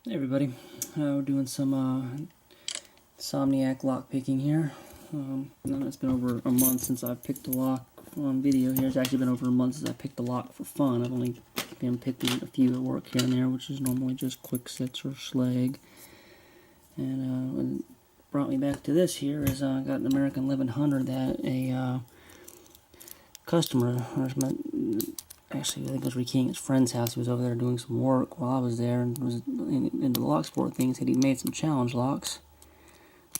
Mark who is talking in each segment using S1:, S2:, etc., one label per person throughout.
S1: Hey everybody, we're doing some Insomniac lock picking here. It's been over a month since I've picked a lock on video here. It's actually been over a month since I picked a lock for fun. I've only been picking a few at work here and there, which is normally just quick sets or slag. And what brought me back to this here is I got an American 1100 that a customer, actually, I think it was rekeying his friend's house. He was over there doing some work while I was there and was into the lock sport thing. He said he made some challenge locks.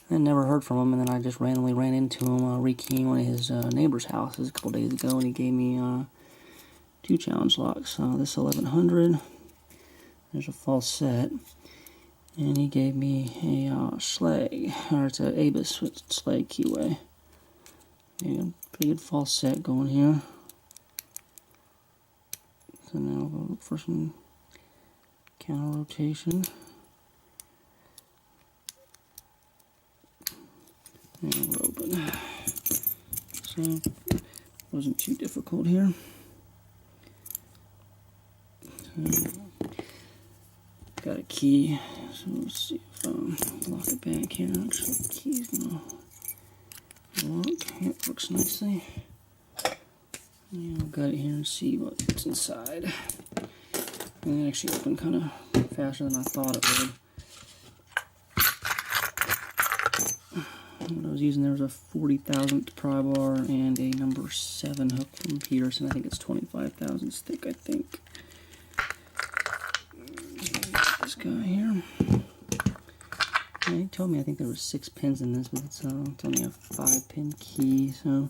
S1: I never heard from him, and then I just randomly ran into him rekeying one of his neighbor's houses a couple days ago, and he gave me 2 challenge locks. This 1100, there's a false set, and he gave me a slag, or it's an Abus with slag keyway. Yeah, pretty good false set going here. So now we'll look for some counter rotation. And we're open. So, wasn't too difficult here. So, got a key. So let's see if I lock it back here. Actually, the key's gonna work. It works nicely. Yeah, I've got it here and see what's inside. And it actually opened kind of faster than I thought it would. What I was using there was a 40,000th pry bar and a number 7 hook from Peterson. I think it's 25 thousandths thick, I think. This guy here. Yeah, he told me I think there were 6 pins in this, but it's only a 5-pin key, so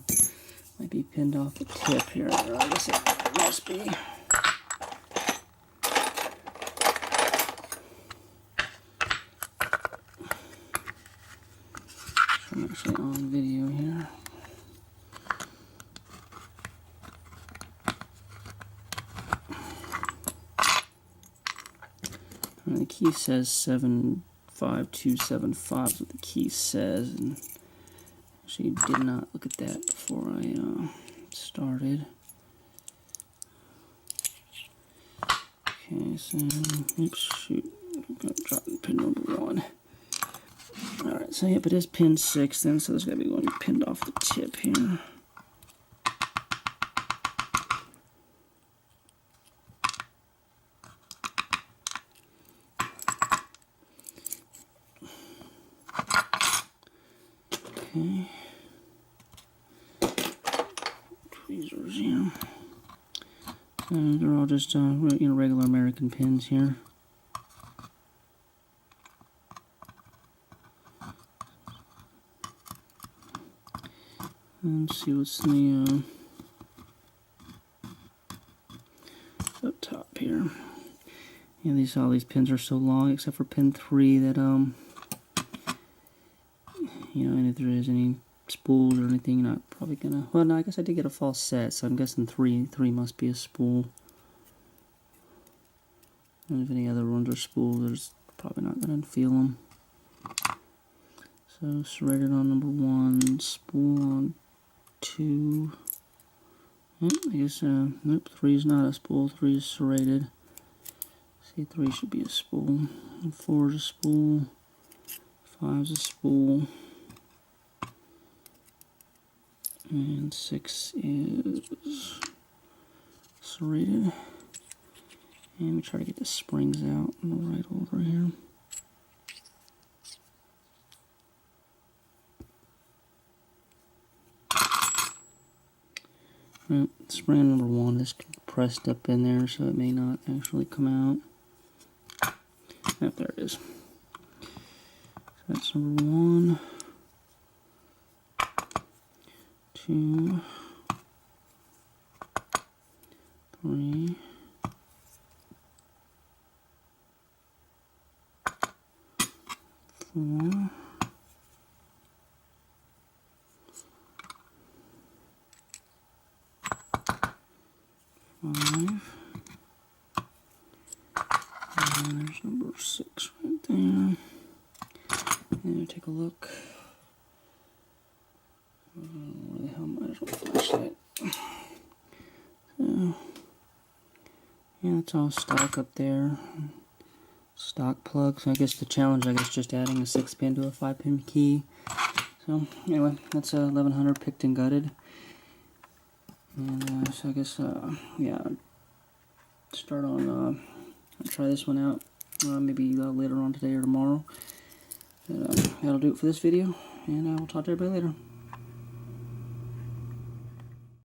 S1: might be pinned off the tip here. Or I guess it must be. I'm actually on video here. And the key says 75275 is what the key says, and actually did not look at that before I started. Okay, so, oops, shoot, I'm going to drop pin number 1. Alright, so yep, it is pin 6 then, so there's got to be one pinned off the tip here. Okay. Tweezers here. They're all just regular American pins here. And see what's in the up top here. Yeah, all these pins are so long, except for pin 3 that and if there is any spools or anything, you're not probably gonna. Well, no, I guess I did get a false set, so I'm guessing 3 must be a spool. And if any other ones are spooled, there's probably not gonna feel them. So serrated on number 1, spool on 2. I guess nope, 3 is not a spool. 3 is serrated. See, 3 should be a spool. And 4 is a spool. 5 is a spool. And 6 is serrated. And we try to get the springs out on the right over here. Right, spring number 1 is pressed up in there, so it may not actually come out. Yep, there it is. So that's number 1, 2, 3, 4, 5, and there's number 6 right there. And take a look. Where the hell might as well flashlight. So, yeah, it's all stock up there. stock plug. So I guess the challenge, just adding a 6-pin to a 5-pin key. So anyway, that's 1100 picked and gutted. And so I guess yeah, start on I'll try this one out maybe later on today or tomorrow. That'll do it for this video, and I will talk to everybody later.